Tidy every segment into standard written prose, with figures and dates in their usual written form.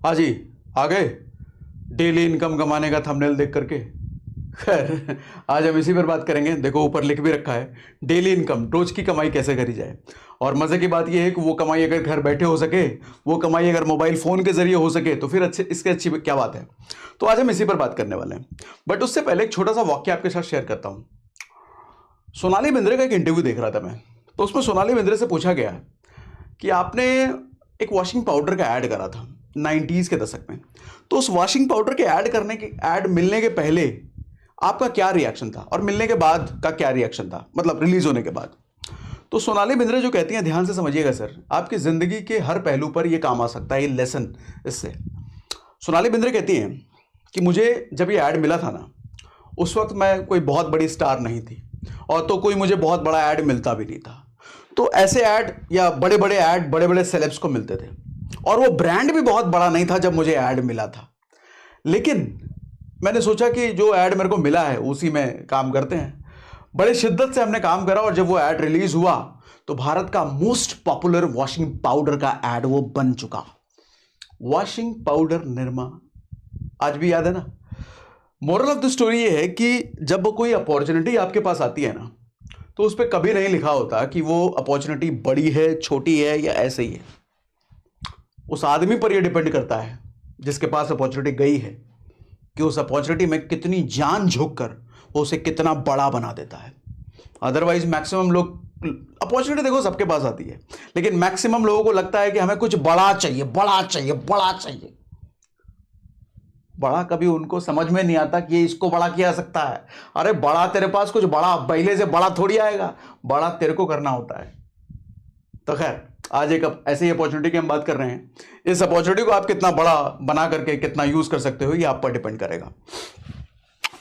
हाँ जी, आ गए। Daily income कमाने का थंबनेल देख करके। खैर, आज हम इसी पर बात करेंगे। देखो ऊपर लिख भी रखा है, डेली इनकम, रोज की कमाई कैसे करी जाए। और मजे की बात यह है कि वो कमाई अगर घर बैठे हो सके, वो कमाई अगर मोबाइल फोन के जरिए हो सके, तो फिर अच्छे इसके अच्छी क्या बात है। तो आज हम इसी पर बात करने वाले हैं। बट उससे पहले एक छोटा सा वाक्य आपके साथ शेयर करता हूं। सोनाली बिंद्रे का एक इंटरव्यू देख रहा था मैं, तो उसमें सोनाली बिंद्रे से पूछा गया कि आपने एक वॉशिंग पाउडर का ऐड करा था 90s के दशक में। तो उस वॉशिंग पाउडर के ऐड करने के ऐड मिलने के पहले आपका क्या रिएक्शन था और मिलने के बाद का क्या रिएक्शन था, मतलब रिलीज होने के बाद। तो सोनाली बिंद्रे जो कहती हैं, ध्यान से समझिएगा सर, आपकी जिंदगी के हर पहलू पर यह काम आ सकता है, ये लेसन इससे। सोनाली बिंद्रे कहती हैं कि मुझे जब ये ऐड मिला था ना, उस वक्त मैं कोई बहुत बड़ी स्टार नहीं थी, और तो कोई मुझे बहुत बड़ा ऐड मिलता भी नहीं था। तो ऐसे ऐड या बड़े बड़े ऐड बड़े बड़े सेलेब्स को मिलते थे, और वो ब्रांड भी बहुत बड़ा नहीं था जब मुझे ऐड मिला था। लेकिन मैंने सोचा कि जो ऐड मेरे को मिला है उसी में काम करते हैं। बड़े शिद्दत से हमने काम करा, और जब वो ऐड रिलीज हुआ तो भारत का मोस्ट पॉपुलर वॉशिंग पाउडर का ऐड वो बन चुका। वॉशिंग पाउडर निरमा, आज भी याद है ना। मोरल ऑफ द स्टोरी ये है कि जब कोई अपॉर्चुनिटी आपके पास आती है ना, तो उस पर कभी नहीं लिखा होता कि वो अपॉर्चुनिटी बड़ी है, छोटी है या ऐसे ही है। उस आदमी पर यह डिपेंड करता है जिसके पास अपॉर्चुनिटी गई है, कि उस अपॉर्चुनिटी में कितनी जान झोंक कर वो उसे कितना बड़ा बना देता है। अदरवाइज मैक्सिमम लोग, अपॉर्चुनिटी देखो सबके पास आती है, लेकिन मैक्सिमम लोगों को लगता है कि हमें कुछ बड़ा चाहिए, बड़ा चाहिए, बड़ा चाहिए। बड़ा कभी उनको समझ में नहीं आता कि ये इसको बड़ा किया सकता है। अरे बड़ा, तेरे पास कुछ बड़ा पहले से बड़ा थोड़ी आएगा, बड़ा तेरे को करना होता है। तो खैर, आज एक ऐसी अपॉर्चुनिटी की हम बात कर रहे हैं। इस अपॉर्चुनिटी को आप कितना बड़ा बना करके कितना यूज कर सकते हो, ये आप पर डिपेंड करेगा।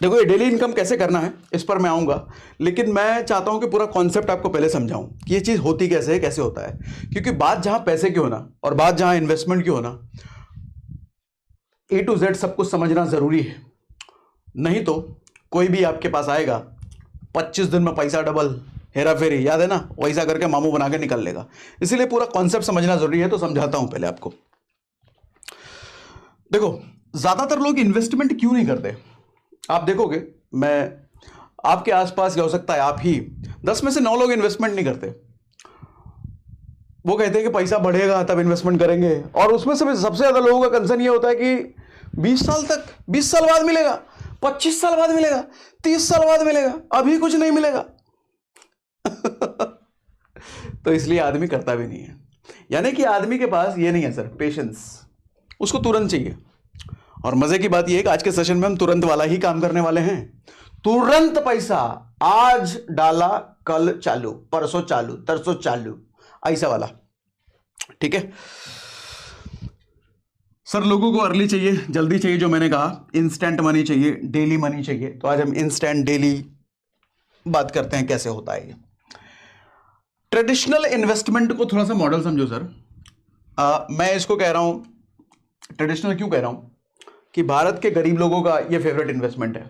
देखो, ये डेली इनकम कैसे करना है इस पर मैं आऊंगा, लेकिन मैं चाहता हूं कि पूरा कॉन्सेप्ट आपको पहले समझाऊं कि ये चीज होती कैसे है, कैसे होता है। क्योंकि बात जहां पैसे की होना और बात जहां इन्वेस्टमेंट की होना, A to Z सब कुछ समझना जरूरी है। नहीं तो कोई भी आपके पास आएगा, 25 दिन में पैसा डबल, हेरा फेरी, याद है ना, वैसा करके मामू बना के निकल लेगा। इसीलिए पूरा कॉन्सेप्ट समझना जरूरी है। तो समझाता हूं पहले आपको। देखो, ज्यादातर लोग इन्वेस्टमेंट क्यों नहीं करते, आप देखोगे, मैं आपके आसपास या हो सकता है आप ही 10 में से 9 लोग इन्वेस्टमेंट नहीं करते। वो कहते हैं कि पैसा बढ़ेगा तब इन्वेस्टमेंट करेंगे, और उसमें से सबसे ज्यादा लोगों का कंसर्न ये होता है कि 20 साल तक, 20 साल बाद मिलेगा, 25 साल बाद मिलेगा, 30 साल बाद मिलेगा, अभी कुछ नहीं मिलेगा। तो इसलिए आदमी करता भी नहीं है। यानी कि आदमी के पास ये नहीं है सर, पेशेंस, उसको तुरंत चाहिए। और मजे की बात यह है कि आज के सेशन में हम तुरंत वाला ही काम करने वाले हैं। तुरंत पैसा, आज डाला कल चालू, परसों चालू, तरसों चालू, ऐसा वाला। ठीक है सर, लोगों को अर्ली चाहिए, जल्दी चाहिए, जो मैंने कहा इंस्टेंट मनी चाहिए, डेली मनी चाहिए। तो आज हम इंस्टेंट डेली बात करते हैं कैसे होता है ये। ट्रेडिशनल इन्वेस्टमेंट को थोड़ा सा मॉडल समझो सर। मैं इसको कह रहा हूं ट्रेडिशनल, क्यों कह रहा हूं कि भारत के गरीब लोगों का ये फेवरेट इन्वेस्टमेंट है।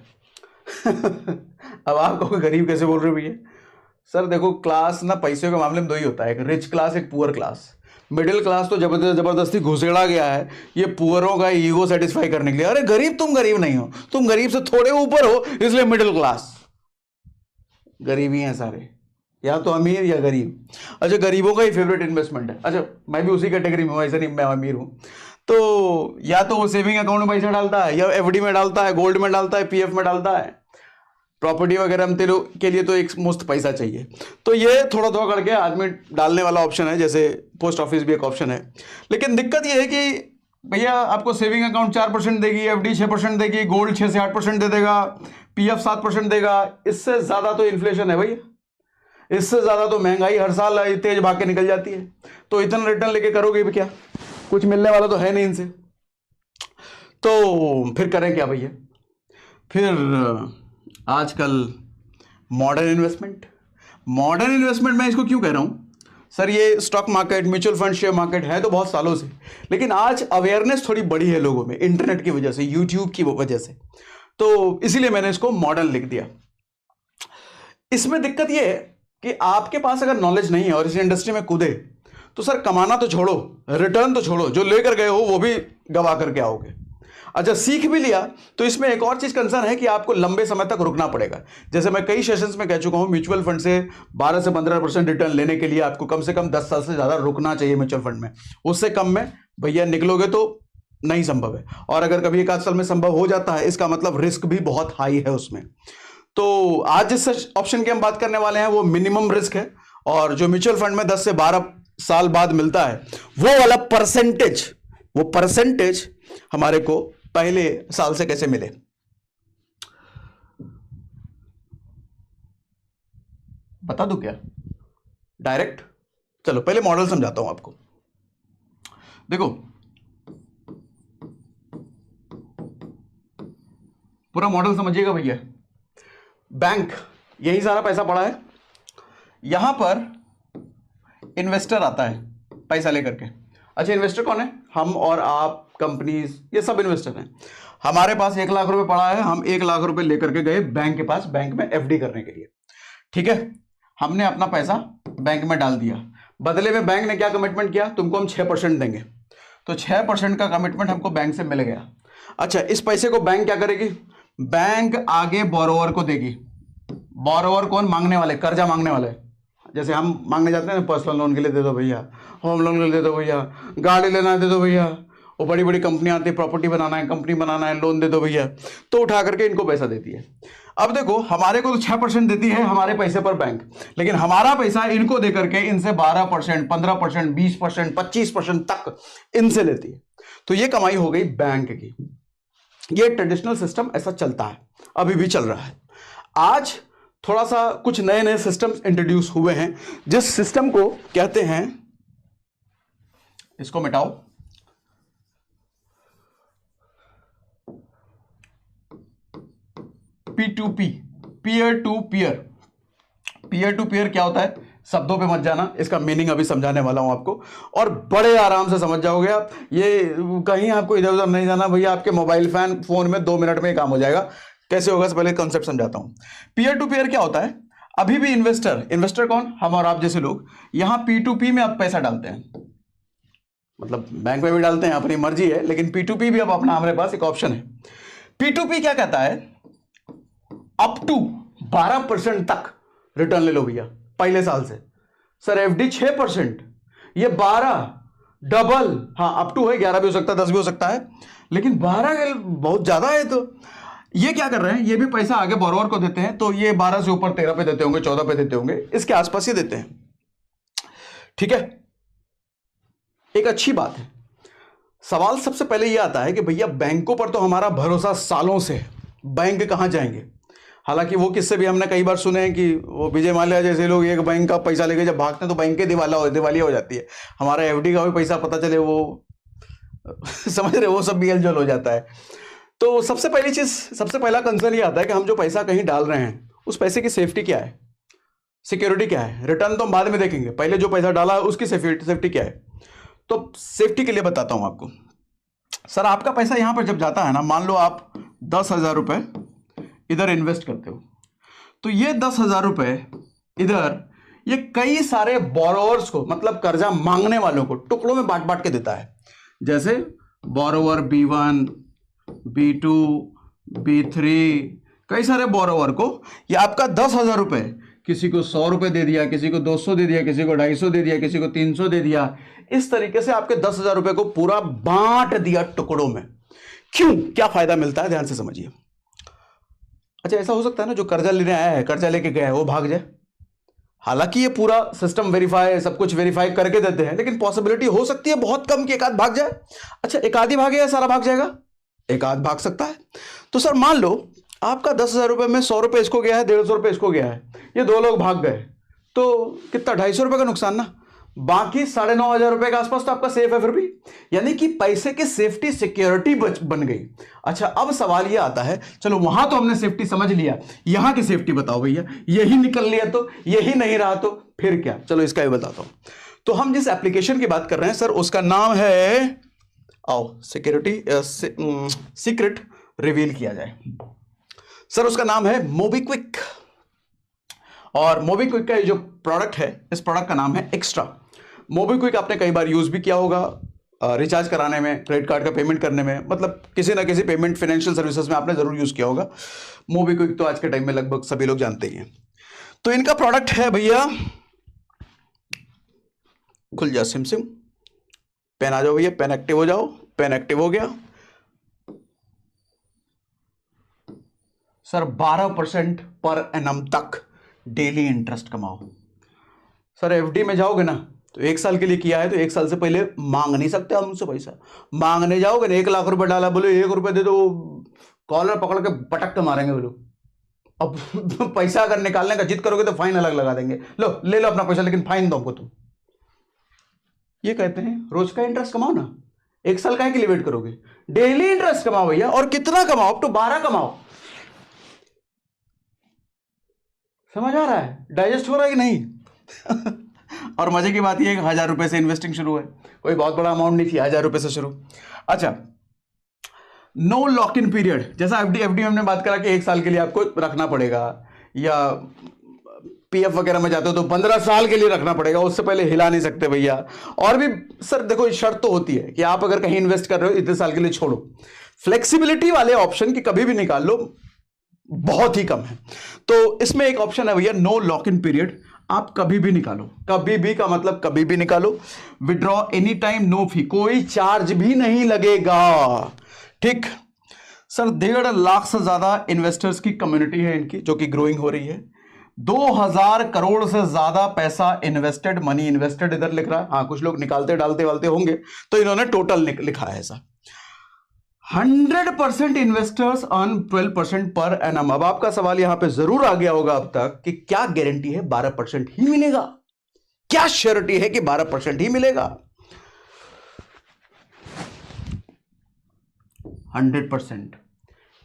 अब आप कहोगे गरीब कैसे बोल रहे हो भैया। सर देखो, क्लास ना पैसे के मामले में दो ही होता है, एक रिच क्लास, एक पुअर क्लास। मिडिल क्लास तो जबरदस्ती घुसेड़ा गया है ये पुअरों का ईगो सेटिस्फाई करने के लिए। अरे गरीब, तुम गरीब नहीं हो, तुम गरीब से थोड़े ऊपर हो, इसलिए मिडिल क्लास। गरीब ही हैं सारे, या तो अमीर या गरीब। अच्छा, गरीबों का ही फेवरेट इन्वेस्टमेंट है। अच्छा, मैं भी उसी कैटेगरी में हूँ, ऐसा नहीं मैं अमीर हूँ। तो या तो वो सेविंग अकाउंट में पैसा डालता है, या एफडी में डालता है, गोल्ड में डालता है, पीएफ में डालता है, प्रॉपर्टी वगैरह हम तेरे के लिए तो एक मुफ्त पैसा चाहिए। तो ये थोड़ा थोड़ा करके आदमी डालने वाला ऑप्शन है, जैसे पोस्ट ऑफिस भी एक ऑप्शन है। लेकिन दिक्कत ये है कि भैया आपको सेविंग अकाउंट 4% देगी, एफडी 6% देगी, गोल्ड 6 से 8% दे देगा, पीएफ 7% देगा। इससे ज्यादा तो इन्फ्लेशन है भैया, इससे ज्यादा तो महंगाई हर साल तेज भाग के निकल जाती है। तो इतना रिटर्न लेके करोगे भी क्या, कुछ मिलने वाला तो है नहीं इनसे। तो फिर करें क्या भैया। फिर आजकल मॉडर्न इन्वेस्टमेंट मैं इसको क्यों कह रहा हूं सर, ये stock market, mutual fund, share market है तो बहुत सालों से, लेकिन आज अवेयरनेस थोड़ी बढ़ी है लोगों में, इंटरनेट की वजह से, यूट्यूब की वजह से। तो इसीलिए मैंने इसको मॉडर्न लिख दिया। इसमें दिक्कत यह है कि आपके पास अगर नॉलेज नहीं है और इस इंडस्ट्री में कूदे, तो सर कमाना तो छोड़ो, रिटर्न तो छोड़ो, जो लेकर गए हो वो भी गवा करके आओगे। अच्छा, सीख भी लिया तो इसमें एक और चीज कंसर्न है कि आपको लंबे समय तक रुकना पड़ेगा। जैसे मैं कई सेशंस में कह चुका हूं, म्यूचुअल फंड से 12 से 15% रिटर्न लेने के लिए आपको कम से कम 10 साल से ज्यादा रुकना चाहिए म्यूचुअल फंड में। उससे कम में भैया निकलोगे तो नहीं संभव है। और अगर कभी एक आध साल में संभव हो जाता है, इसका मतलब रिस्क भी बहुत हाई है उसमें। तो आज जिस ऑप्शन की हम बात करने वाले हैं वो मिनिमम रिस्क है, और जो म्यूचुअल फंड में 10 से 12 साल बाद मिलता है वो वाला परसेंटेज हमारे को पहले साल से कैसे मिले। बता दूं क्या डायरेक्ट? चलो पहले मॉडल समझाता हूं आपको। देखो, पूरा मॉडल समझिएगा भैया। बैंक, यही सारा पैसा पड़ा है, यहां पर इन्वेस्टर आता है पैसा लेकर के। अच्छा, इन्वेस्टर कौन है? हम और आप, कंपनीज, ये सब इन्वेस्टर हैं। हमारे पास 1 लाख रुपए पड़ा है, हम 1 लाख रुपए लेकर के गए बैंक के पास, बैंक में एफडी करने के लिए। ठीक है, हमने अपना पैसा बैंक में डाल दिया। बदले में बैंक ने क्या कमिटमेंट किया? तुमको हम 6% देंगे। तो 6% का कमिटमेंट हमको बैंक से मिल गया। अच्छा, इस पैसे को बैंक क्या करेगी? बैंक आगे बोरोवर को देगी। बोरोवर कौन? मांगने वाले, कर्जा मांगने वाले। जैसे हम मांगने जाते हैं पर्सनल लोन के लिए दे दो भैया, होम लोन के लिए दे दो भैया, गाड़ी लेना है दे दो भैया, वो बड़ी बड़ी कंपनी आती है, प्रॉपर्टी बनाना है, कंपनी बनाना है, लोन दे दो भैया, तो उठा करके इनको पैसा देती है। अब देखो, हमारे को तो 6% देती है हमारे पैसे पर बैंक, लेकिन हमारा पैसा इनको दे करके इनसे 12%, 15%, 20%, 25% तक इनसे लेती है। तो ये कमाई हो गई बैंक की। ये ट्रेडिशनल सिस्टम ऐसा चलता है, अभी भी चल रहा है। आज थोड़ा सा कुछ नए नए सिस्टम्स इंट्रोड्यूस हुए हैं, जिस सिस्टम को कहते हैं, इसको मिटाओ, P2P, peer to peer. Peer to peer क्या होता है? शब्दों पे मत जाना, इसका मीनिंग अभी समझाने वाला हूं आपको, और बड़े आराम से समझ जाओगे आप। ये कहीं आपको इधर उधर नहीं जाना भैया, आपके मोबाइल फोन में 2 मिनट में काम हो जाएगा। कैसे होगा? पहले कॉन्सेप्ट समझाता हूं। पीयर टू पीयर क्या होता है? अभी भी इन्वेस्टर कौन? हम और आप जैसे लोग यहां P2P में आप पैसा डालते हैं, मतलब बैंक में भी डालते हैं, अपनी मर्जी है, लेकिन P2P भी अब अपना हमारे पास एक ऑप्शन है। P2P क्या कहता है? अप टू 12% तक रिटर्न ले लो भैया पहले साल से। सर एफडी 6%, ये 12 डबल, हाँ अप टू है, 11 भी हो सकता है, 10 भी हो सकता है, लेकिन 12 बहुत ज्यादा है। तो ये क्या कर रहे हैं? ये भी पैसा आगे बोरोवर को देते हैं, तो ये 12 से ऊपर 13 पे देते होंगे, 14 पे देते होंगे, इसके आसपास ये देते हैं। ठीक है, एक अच्छी बात है। सवाल सबसे पहले ये आता है कि भैया बैंकों पर तो हमारा भरोसा सालों से है, बैंक कहां जाएंगे? हालांकि वो किस्से भी हमने कई बार सुने हैं कि वो विजय माल्या जैसे लोग एक बैंक का पैसा लेके जब भागते हैं तो बैंक के दिवालिया हो जाती है। हमारा एफडी का भी पैसा पता चले वो समझ रहे, वो सब भी एलजल हो जाता है। तो सबसे पहला कंसर्न ये आता है कि हम जो पैसा कहीं डाल रहे हैं उस पैसे की सेफ्टी क्या है, सिक्योरिटी क्या है। रिटर्न तो हम बाद में देखेंगे, पहले जो पैसा डाला है उसकी सेफ्टी क्या है। तो सेफ्टी के लिए बताता हूं आपको। सर आपका पैसा यहां पर जब जाता है ना, मान लो आप 10,000 रुपए इधर इन्वेस्ट करते हो, तो ये 10,000 रुपए इधर ये कई सारे बोरोवर्स को, मतलब कर्जा मांगने वालों को टुकड़ों में बांट बांट के देता है। जैसे बोरोवर B1, B2, B3, कई सारे बोरोवर को ये आपका 10,000 रुपए, किसी को 100 रुपए दे दिया, किसी को 200 दे दिया, किसी को 250 दे दिया, किसी को 300 दे दिया, इस तरीके से आपके 10,000 रुपए को पूरा बांट दिया टुकड़ों में। क्यों? क्या फायदा मिलता है? ध्यान से समझिए। अच्छा, ऐसा हो सकता है ना जो कर्जा लेने आया है, कर्जा लेके गया है, वो भाग जाए। हालांकि ये पूरा सिस्टम वेरीफाई, सब कुछ वेरीफाई करके देते हैं, लेकिन पॉसिबिलिटी हो सकती है बहुत कम कि एक आध भाग जाए। अच्छा, एक आधी भागे या सारा भाग जाएगा? एक आध भाग सकता है। तो सर मान लो आपका 10,000 रुपए में 100 रुपए इसको गया है, 150 रुपए इसको गया है, ये 2 लोग भाग गए, तो कितना? 250 रुपए का नुकसान ना। बाकी 9,500 रुपए के आसपास तो आपका सेफ है फिर भी, यानी कि पैसे की सेफ्टी सिक्योरिटी बन गई। अच्छा, अब सवाल यह आता है, चलो वहां तो हमने सेफ्टी समझ लिया, यहां की सेफ्टी बताओ भैया। यही निकल लिया तो, यही नहीं रहा तो फिर क्या? चलो इसका भी बताता हूं। तो हम जिस एप्लीकेशन की बात कर रहे हैं सर, उसका नाम है, आओ सीक्रेट रिवील किया जाए। सर उसका नाम है मोबीक्विक, और मोबीक्विक का जो प्रोडक्ट है, इस प्रोडक्ट का नाम है एक्स्ट्रा। मोबीक्विक आपने कई बार यूज भी किया होगा, रिचार्ज कराने में, क्रेडिट कार्ड का पेमेंट करने में, मतलब किसी ना किसी पेमेंट फाइनेंशियल सर्विसेज में आपने जरूर यूज किया होगा। मोबीक्विक तो आज के टाइम में लगभग सभी लोग जानते ही हैं। तो इनका प्रोडक्ट है भैया, खुल जा सिम सिम, पेन आ जाओ भैया, पेन एक्टिव हो जाओ, पेन एक्टिव हो गया सर। 12% पर एनम तक डेली इंटरेस्ट कमाओ। सर एफडी में जाओगे ना तो 1 साल के लिए किया है तो 1 साल से पहले मांग नहीं सकते हम उनसे पैसा। मांगने जाओगे ना 1 लाख रुपए डाला, बोले 1 रुपए दे दो, कॉलर पकड़ के पटक के मारेंगे वो लोग। अब पैसा अगर निकालने का जिद करोगे तो फाइन अलग लगा देंगे, लो ले लो अपना पैसा लेकिन फाइन दो हमको तुम। ये कहते हैं रोज का इंटरेस्ट कमाओ ना, 1 साल का के लिए वेट करोगे, डेली इंटरेस्ट कमाओ भैया। और कितना कमाओ? अप टू 12 कमाओ। समझ आ रहा है? डाइजेस्ट हो रहा है कि नहीं? और मजे की बात यह है कि 1000 रुपए से इन्वेस्टिंग शुरू है, कोई बहुत बड़ा अमाउंट नहीं थी, 1000 रुपए से शुरू। अच्छा, नो लॉक इन पीरियड, जैसा एफडी में हमने बात करा कि 1 साल के लिए आपको रखना पड़ेगा, या पीएफ वगैरह में जाते हो तो 15 साल के लिए रखना पड़ेगा, उससे पहले हिला नहीं सकते भैया। और भी सर देखो शर्त तो होती है कि आप अगर कहीं इन्वेस्ट कर रहे हो इतने साल के लिए छोड़ो। फ्लेक्सिबिलिटी वाले ऑप्शन की कभी भी निकाल लो, बहुत ही कम है। तो इसमें एक ऑप्शन है भैया नो लॉक इन पीरियड, आप कभी भी निकालो, कभी भी का मतलब कभी भी निकालो। Withdraw any time, no fee, कोई चार्ज भी नहीं लगेगा। ठीक सर, 1.5 लाख से ज्यादा इन्वेस्टर्स की कम्युनिटी है इनकी, जो कि ग्रोइंग हो रही है। 2000 करोड़ से ज्यादा पैसा इन्वेस्टेड, मनी इन्वेस्टेड इधर लिख रहा है। हाँ, कुछ लोग निकालते डालते वालते होंगे तो इन्होंने टोटल लिखा है ऐसा। 100% इन्वेस्टर्स अर्न 12% पर एनम। अब आपका सवाल यहां पे जरूर आ गया होगा अब तक कि क्या गारंटी है 12% ही मिलेगा, क्या श्योरिटी है कि 12% ही मिलेगा? 100%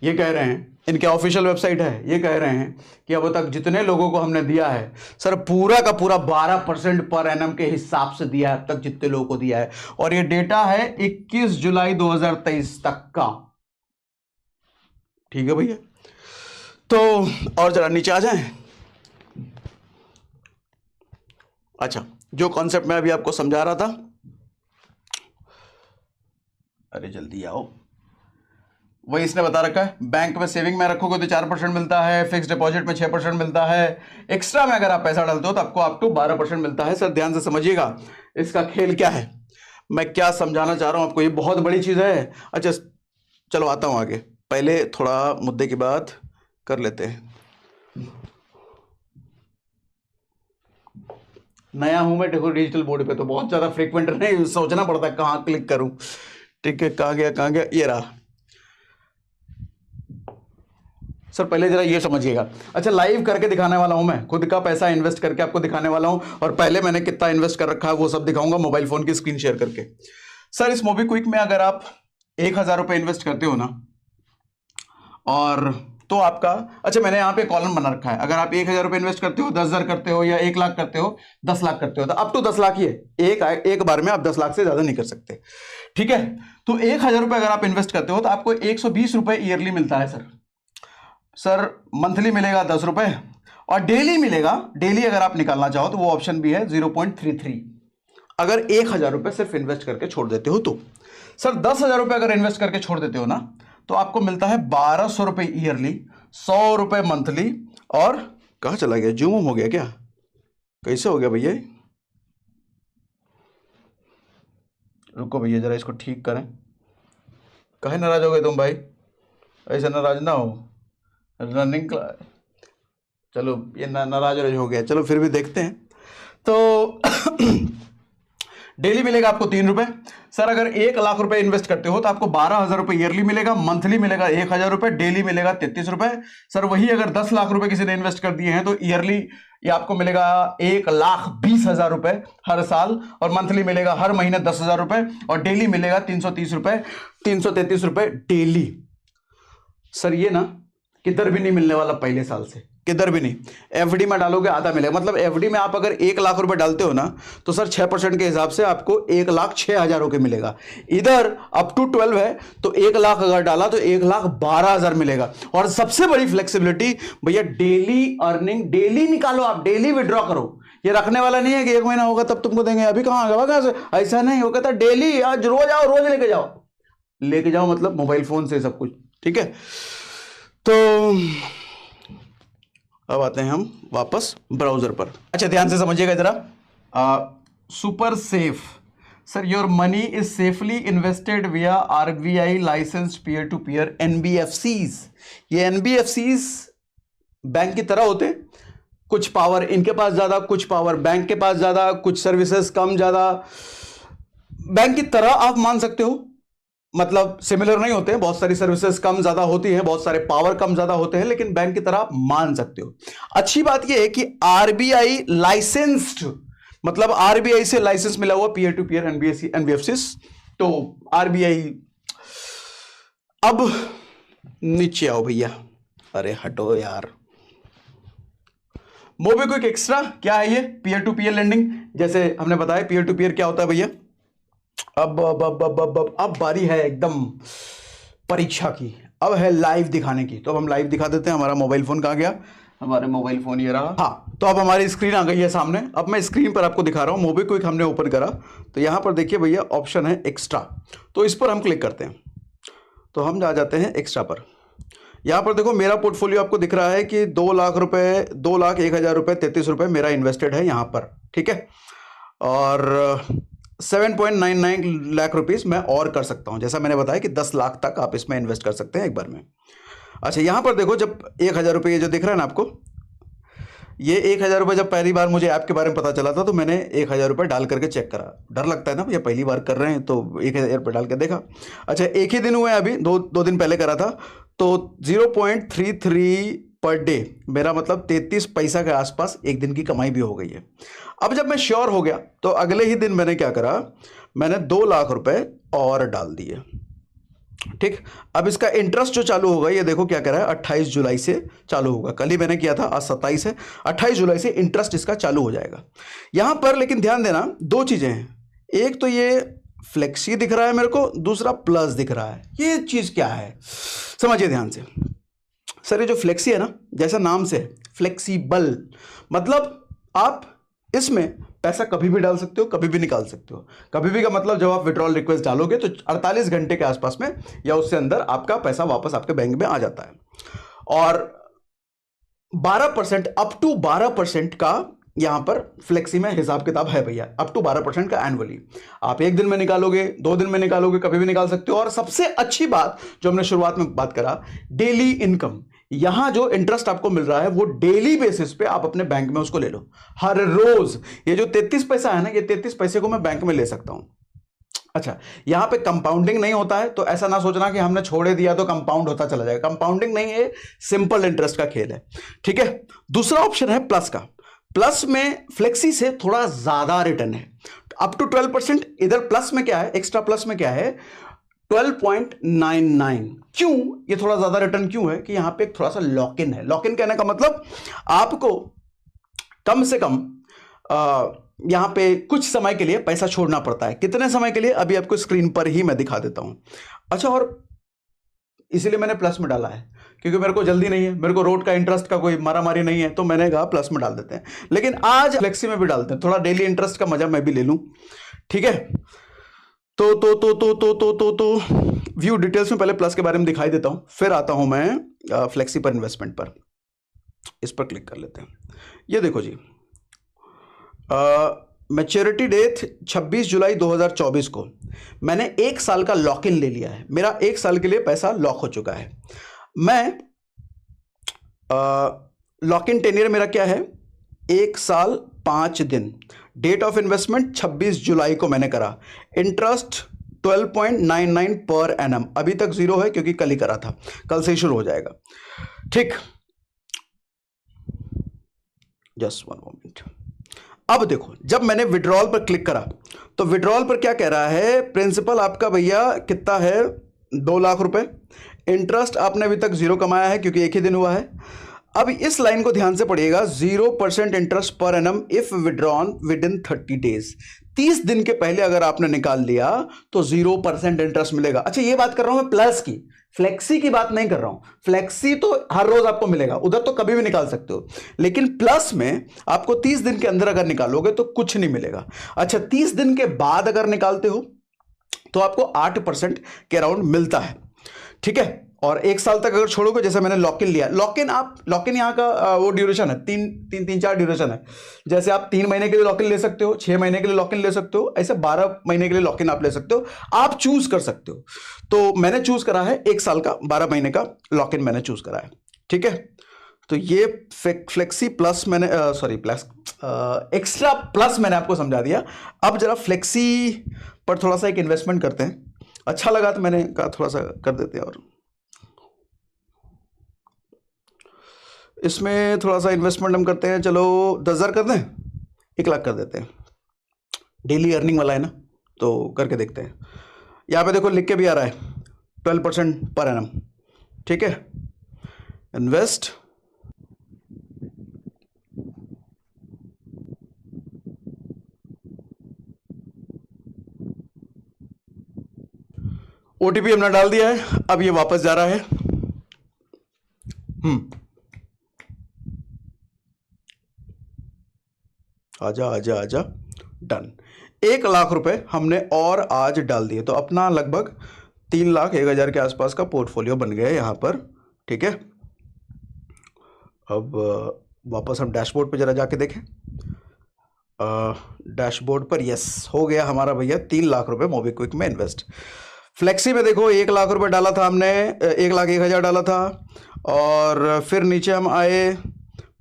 ये कह रहे हैं, इनके ऑफिशियल वेबसाइट है, ये कह रहे हैं कि अब तक जितने लोगों को हमने दिया है सर पूरा का पूरा 12% पर एनम के हिसाब से दिया है अब तक जितने लोगों को दिया है। और ये डेटा है 21 जुलाई 2023 तक का। ठीक है भैया, तो और जरा नीचे आ जाएं। अच्छा, जो कॉन्सेप्ट मैं अभी आपको समझा रहा था, अरे जल्दी आओ, वही इसने बता रखा है। बैंक में सेविंग में रखोगे तो 4% मिलता है, फिक्स डिपॉजिट में 6% मिलता है, एक्स्ट्रा में अगर आप पैसा डालते हो तो आपको अप टू 12% मिलता है। सर ध्यान से समझिएगा इसका खेल क्या है, मैं क्या समझाना चाह रहा हूं आपको, ये बहुत बड़ी चीज है। अच्छा चलो आता हूं आगे, पहले थोड़ा मुद्दे की बात कर लेते हैं। नया हूं मैं देखो डिजिटल बोर्ड पे, तो बहुत ज्यादा फ्रीक्वेंट नहीं सोचना पड़ता है कहां क्लिक करूं। ठीक है, कहां गया, ये रहा। सर पहले जरा ये समझिएगा। अच्छा, लाइव करके दिखाने वाला हूं मैं, खुद का पैसा इन्वेस्ट करके आपको दिखाने वाला हूं, और पहले मैंने कितना इन्वेस्ट कर रखा है वो सब दिखाऊंगा मोबाइल फोन की स्क्रीन शेयर करके। सर इस मोबीक्विक में अगर आप 1000 रुपए इन्वेस्ट करते हो ना, और तो आपका, अच्छा मैंने यहाँ पे कॉलम बना रखा है, अगर आप 1000 रुपए इन्वेस्ट करते हो, 10,000 करते हो, या 1 लाख करते हो, 10 लाख करते हो, तो अप टू 10 लाख ही है। एक बार में आप 10 लाख से ज्यादा नहीं कर सकते। ठीक है, तो 1000 रुपए अगर आप इन्वेस्ट करते हो तो आपको 120 रुपए ईयरली मिलता है सर मंथली मिलेगा 10 रुपए, और डेली मिलेगा, डेली अगर आप निकालना चाहो तो वो ऑप्शन भी है 0.33, अगर 1000 रुपए सिर्फ इन्वेस्ट करके छोड़ देते हो तो। सर 10,000 रुपए अगर इन्वेस्ट करके छोड़ देते हो ना तो आपको मिलता है 1200 रुपए ईयरली, 100 रुपए मंथली। और कहां चला गया, जूम हो गया क्या, कैसे हो गया भैया? रुको भैया जरा इसको ठीक करें। कहे नाराज हो गए तुम भाई, ऐसा नाराज ना हो। रनिंग चलो ये नाराज हो गया, चलो फिर भी देखते हैं। तो डेली मिलेगा आपको 3 रुपए। सर अगर 1 लाख रुपए इन्वेस्ट करते हो तो आपको 12,000 रुपए ईयरली मिलेगा, मंथली मिलेगा 1000 रुपए, डेली मिलेगा 33 रुपए। सर वही अगर 10 लाख रुपए किसी ने इन्वेस्ट कर दिए हैं तो ईयरली ये आपको मिलेगा 1,20,000 रुपए हर साल, और मंथली मिलेगा हर महीने 10,000 रुपए, और डेली मिलेगा 330 रुपए, 333 रुपए डेली। सर ये ना किधर भी नहीं मिलने वाला, पहले साल से किधर भी नहीं। एफडी में डालोगे आधा मिलेगा, मतलब एफडी में आप अगर 1 लाख रुपए डालते हो ना तो सर 6% के हिसाब से आपको 1,06,000 के मिलेगा। इधर अप टू 12 है तो 1 लाख अगर डाला तो 1,12,000 मिलेगा। और सबसे बड़ी फ्लेक्सिबिलिटी भैया डेली अर्निंग, डेली निकालो आप, डेली विड्रॉ करो, ये रखने वाला नहीं है कि 1 महीना होगा तब तुमको देंगे, अभी कहाँ आ गया, ऐसा नहीं, वो कहता डेली, आज रोज आओ, रोज लेके जाओ मतलब मोबाइल फोन से सब कुछ, ठीक है। तो अब आते हैं हम वापस ब्राउजर पर। अच्छा ध्यान से समझिएगा जरा, super safe, sir your money is safely invested via RBI licensed peer to peer NBFCs. ये एनबीएफसीज बैंक की तरह होते हैं, कुछ पावर इनके पास ज्यादा, कुछ पावर बैंक के पास ज्यादा, कुछ सर्विसेज कम ज्यादा, बैंक की तरह आप मान सकते हो, मतलब सिमिलर नहीं होते हैं, बहुत सारी सर्विसेज कम ज्यादा होती हैं, बहुत सारे पावर कम ज्यादा होते हैं, लेकिन बैंक की तरह आप मान सकते हो। अच्छी बात यह है कि आरबीआई लाइसेंस्ड, मतलब आरबीआई से लाइसेंस मिला हुआ पीयर टू पीयर एनबीएफसी। तो आरबीआई, अब नीचे आओ भैया, अरे हटो यार, मोबीक्विक एक्स्ट्रा क्या है? ये पीयर टू पीयर लेंडिंग, जैसे हमने बताया पीयर टू पीयर क्या होता है भैया। अब बारी है एकदम परीक्षा की, अब है लाइव दिखाने की। तो अब हम लाइव दिखा देते हैं। हमारा मोबाइल फोन कहाँ गया? हमारे मोबाइल फोन ये रहा। हाँ, तो अब हमारी स्क्रीन आ गई है सामने। अब मैं स्क्रीन पर आपको दिखा रहा हूं। मोबीक्विक हमने ओपन करा तो यहां पर देखिए भैया ऑप्शन है एक्स्ट्रा, तो इस पर हम क्लिक करते हैं तो हम जा जाते हैं एक्स्ट्रा पर। यहां पर देखो मेरा पोर्टफोलियो आपको दिख रहा है कि 2 लाख रुपए, 2,01,000 रुपए 33 रुपए मेरा इन्वेस्टेड है यहां पर, ठीक है। और 7.99 लाख रुपीस मैं और कर सकता हूं, जैसा मैंने बताया कि 10 लाख तक आप इसमें इन्वेस्ट कर सकते हैं एक बार में। अच्छा, यहां पर देखो जब 1,000 रुपये ये जो दिख रहा है ना आपको, ये 1,000 रुपये जब पहली बार मुझे ऐप के बारे में पता चला था तो मैंने 1,000 रुपये डाल करके चेक करा। डर लगता है ना भैया, पहली बार कर रहे हैं तो 1,000 रुपये डाल के देखा। अच्छा, एक ही दिन हुए अभी, दो दिन पहले करा था, तो 0.33 पर डे, मेरा मतलब 33 पैसा के आसपास एक दिन की कमाई भी हो गई है। अब जब मैं श्योर हो गया तो अगले ही दिन मैंने क्या करा, मैंने 2 लाख रुपए और डाल दिए, ठीक। अब इसका इंटरेस्ट जो चालू होगा, ये देखो क्या कह रहा है, 28 जुलाई से चालू होगा। कल ही मैंने किया था, आज 27 है, 28 जुलाई से इंटरेस्ट इसका चालू हो जाएगा यहां पर। लेकिन ध्यान देना, 2 चीजें हैं, एक तो ये फ्लेक्सी दिख रहा है मेरे को, दूसरा प्लस दिख रहा है। ये चीज क्या है समझिए ध्यान से। सर ये जो फ्लेक्सी है ना, जैसा नाम से फ्लेक्सिबल, मतलब आप इसमें पैसा कभी भी डाल सकते हो, कभी भी निकाल सकते हो। कभी भी का मतलब जब आप विड्रॉल रिक्वेस्ट डालोगे तो 48 घंटे के आसपास में या उससे अंदर आपका पैसा वापस आपके बैंक में आ जाता है। और 12%, अप टू 12% का यहां पर फ्लेक्सी में हिसाब किताब है भैया, अप टू 12% का एनुअली। आप 1 दिन में निकालोगे, 2 दिन में निकालोगे, कभी भी निकाल सकते हो। और सबसे अच्छी बात जो हमने शुरुआत में बात करा, डेली इनकम, यहां जो इंटरेस्ट आपको मिल रहा है वो डेली बेसिस पे आप अपने बैंक में उसको ले लो हर रोज। ये जो 33 पैसा है ना, ये 33 पैसे को मैं बैंक में ले सकता हूं। अच्छा, यहां पे कंपाउंडिंग नहीं होता है, तो ऐसा ना सोचना कि हमने छोड़े दिया तो कंपाउंड होता चला जाएगा। कंपाउंडिंग नहीं है, सिंपल इंटरेस्ट का खेल है, ठीक है। दूसरा ऑप्शन है प्लस का। प्लस में फ्लेक्सी से थोड़ा ज्यादा रिटर्न है, अप टू 12%। इधर प्लस में क्या है, एक्स्ट्रा प्लस में क्या है, 12.99। क्यों ये थोड़ा ज्यादा रिटर्न क्यों है कि यहां पे थोड़ा सा लॉक इन है। लॉक इन कहने का मतलब आपको कम से कम यहां पे कुछ समय के लिए पैसा छोड़ना पड़ता है। कितने समय के लिए, अभी आपको स्क्रीन पर ही मैं दिखा देता हूं। अच्छा, और इसीलिए मैंने प्लस में डाला है क्योंकि मेरे को जल्दी नहीं है, मेरे को रोड का इंटरेस्ट का कोई मारामारी नहीं है, तो मैंने कहा प्लस में डाल देते हैं। लेकिन आज फ्लेक्सी में भी डालते हैं, थोड़ा डेली इंटरेस्ट का मजा मैं भी ले लूं, ठीक है। तो व्यू डिटेल्स में पहले प्लस के बारे में दिखाई देता हूं, फिर आता हूं मैं फ्लेक्सी पर इन्वेस्टमेंट पर। इस पर क्लिक कर लेते हैं। ये देखो जी, मैच्योरिटी डेट 26 जुलाई 2024 को मैंने 1 साल का लॉक इन ले लिया है। मेरा 1 साल के लिए पैसा लॉक हो चुका है। मैं लॉक इन टेन्योर मेरा क्या है, 1 साल 5 दिन। डेट ऑफ इन्वेस्टमेंट 26 जुलाई को मैंने करा। इंटरेस्ट 12.99 पर एनम, अभी तक 0 है क्योंकि कल ही करा था, कल से ही शुरू हो जाएगा, ठीक। Just 1 moment. अब देखो, जब मैंने विड्रॉल पर क्लिक करा तो विड्रॉल पर क्या कह रहा है, प्रिंसिपल आपका भैया कितना है, 2 लाख रुपए। इंटरेस्ट आपने अभी तक 0 कमाया है क्योंकि एक ही दिन हुआ है। अब इस लाइन को ध्यान से पढ़िएगा, 0% interest per annum if withdrawn with in 30 days. 30 दिन के पहले अगर आपने निकाल लिया तो 0% इंटरेस्ट मिलेगा। अच्छा, ये बात कर रहा हूं मैं प्लस की, फ्लेक्सी की बात नहीं कर रहा हूं। फ्लेक्सी तो हर रोज आपको मिलेगा, उधर तो कभी भी निकाल सकते हो, लेकिन प्लस में आपको 30 दिन के अंदर अगर निकालोगे तो कुछ नहीं मिलेगा। अच्छा, 30 दिन के बाद अगर निकालते हो तो आपको 8% के अराउंड मिलता है, ठीक है। और 1 साल तक अगर छोड़ोगे, जैसे मैंने लॉक इन लिया, लॉक इन यहाँ का वो ड्यूरेशन है, 4 ड्यूरेशन है। जैसे आप 3 महीने के लिए लॉक इन ले सकते हो, 6 महीने के लिए लॉक इन ले सकते हो, ऐसे 12 महीने के लिए लॉक इन आप ले सकते हो, आप चूज कर सकते हो। तो मैंने चूज करा है 1 साल का 12 महीने का लॉक इन मैंने चूज करा है, ठीक है। तो ये फ्लेक्सी प्लस मैंने प्लस एक्स्ट्रा प्लस मैंने आपको समझा दिया। अब जरा फ्लेक्सी पर थोड़ा सा एक इन्वेस्टमेंट करते हैं, अच्छा लगा तो मैंने कहा थोड़ा सा कर देते हैं। और इसमें थोड़ा सा इन्वेस्टमेंट हम करते हैं, चलो 10,000 कर दें, 1 लाख कर देते हैं। डेली अर्निंग वाला है ना, तो करके देखते हैं। यहाँ पे देखो लिख के भी आ रहा है 12% पर एनम, ठीक है। इन्वेस्ट, ओटीपी हमने डाल दिया है, अब ये वापस जा रहा है। आजा आजा आजा, डन। 1 लाख रुपए हमने और आज डाल दिए, तो अपना लगभग 3,01,000 के आसपास का पोर्टफोलियो बन गया है यहाँ पर, ठीक है। अब वापस हम डैशबोर्ड पे जरा जाके देखें। डैशबोर्ड पर यस हो गया हमारा भैया 3 लाख रुपए मोबीक्विक में इन्वेस्ट। फ्लेक्सी में देखो 1 लाख रुपए डाला था हमने, 1,01,000 डाला था, और फिर नीचे हम आए,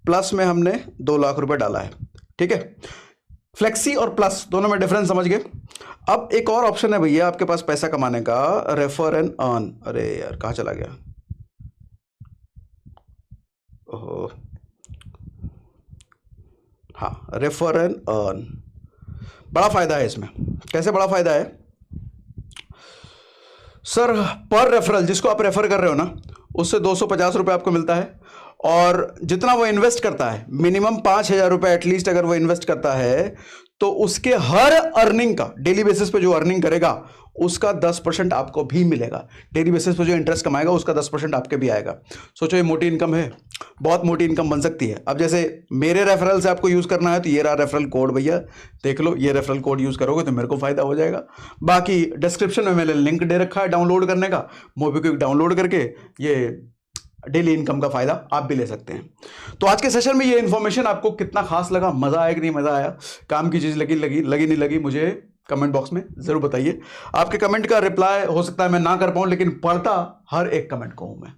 प्लस में हमने 2 लाख रुपए डाला है, ठीक है। फ्लेक्सी और प्लस दोनों में डिफरेंस समझ गए। अब एक और ऑप्शन है भैया आपके पास पैसा कमाने का, रेफर एंड अर्न। अरे यार कहाँ चला गया, ओहो, हाँ, रेफर एंड अर्न। बड़ा फायदा है इसमें। कैसे बड़ा फायदा है सर? पर रेफरल, जिसको आप रेफर कर रहे हो ना, उससे 250 रुपये आपको मिलता है, और जितना वो इन्वेस्ट करता है, मिनिमम 5,000 रुपये एटलीस्ट अगर वो इन्वेस्ट करता है, तो उसके हर अर्निंग का, डेली बेसिस पे जो अर्निंग करेगा उसका 10% आपको भी मिलेगा। डेली बेसिस पे जो इंटरेस्ट कमाएगा उसका 10% आपके भी आएगा। सोचो ये मोटी इनकम है, बहुत मोटी इनकम बन सकती है। अब जैसे मेरे रेफरल से आपको यूज करना है, तो ये रहा रेफरल कोड भैया, देख लो, ये रेफरल कोड यूज करोगे तो मेरे को फायदा हो जाएगा। बाकी डिस्क्रिप्शन में मैंने लिंक दे रखा है डाउनलोड करने का, मोबीक्विक डाउनलोड करके ये डेली इनकम का फायदा आप भी ले सकते हैं। तो आज के सेशन में ये इन्फॉर्मेशन आपको कितना खास लगा, मजा आया कि नहीं मजा आया, काम की चीज लगी नहीं लगी, मुझे कमेंट बॉक्स में जरूर बताइए। आपके कमेंट का रिप्लाई हो सकता है मैं ना कर पाऊं, लेकिन पढ़ता हर एक कमेंट को हूं मैं।